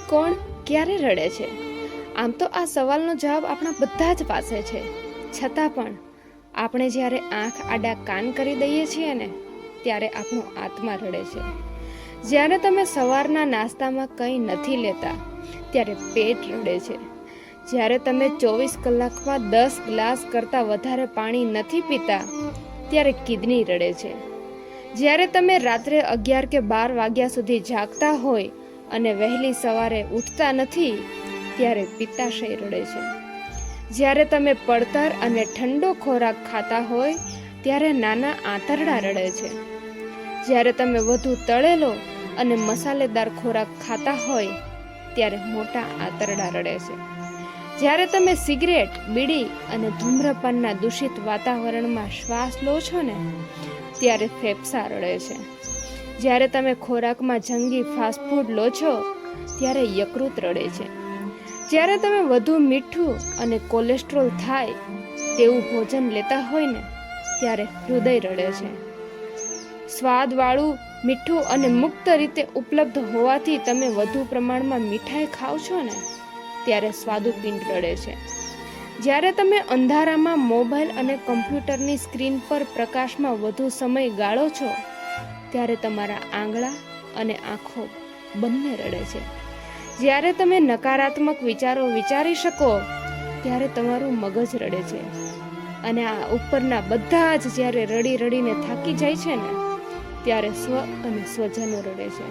કોણ ક્યારે રડે છે? આમ તો આ સવાલનો જવાબ આપણા બધા જ પાસે છે, છતાં પણ આપણે જ્યારે આંખ આડા કાન કરી દઈએ છીએ ને ત્યારે આપણો આત્મા રડે છે. જ્યારે તમે સવારના નાસ્તામાં કંઈ નથી લેતા ત્યારે પેટ રડે છે. જ્યારે તમે 24 કલાકમાં 10 ગ્લાસ કરતાં વધારે પાણી નથી પીતા ત્યારે કિડની રડે છે. જ્યારે તમે રાત્રે 11 કે 12 વાગ્યા સુધી જાગતા હોય અને વહેલી સવારે ઉઠતા નથી ત્યારે પિત્તાશય રડે છે. જ્યારે તમે પડતર અને ઠંડો ખોરાક ખાતા હોય ત્યારે નાના આંતરડા રડે છે. જ્યારે તમે વધુ તળેલો અને મસાલેદાર ખોરાક ખાતા હોય ત્યારે મોટા આંતરડા રડે છે. જ્યારે તમે સિગરેટ, બીડી અને ધૂમ્રપાનના દૂષિત વાતાવરણમાં શ્વાસ લો છો ને ત્યારે ફેફસા રડે છે. જ્યારે તમે ખોરાકમાં જંગી ફાસ્ટફૂડ લો છો ત્યારે યકૃત રડે છે. જ્યારે તમે વધુ મીઠું અને કોલેસ્ટ્રોલ થાય તેવું ભોજન લેતા હોય ને ત્યારે હૃદય રડે છે. સ્વાદવાળું, મીઠું અને મુક્ત રીતે ઉપલબ્ધ હોવાથી તમે વધુ પ્રમાણમાં મીઠાઈ ખાઓ છો ને ત્યારે સ્વાદુપિંડ રડે છે. જ્યારે તમે અંધારામાં મોબાઈલ અને કમ્પ્યુટરની સ્ક્રીન પર પ્રકાશમાં વધુ સમય ગાળો છો ત્યારે તમારા આંગળા અને આંખો બંને રડે છે. જ્યારે તમે નકારાત્મક વિચારો વિચારી શકો ત્યારે તમારું મગજ રડે છે. અને આ ઉપરના બધા જ જ્યારે રડી રડીને થાકી જાય છે ને ત્યારે સ્વ અને સ્વજનો રડે છે.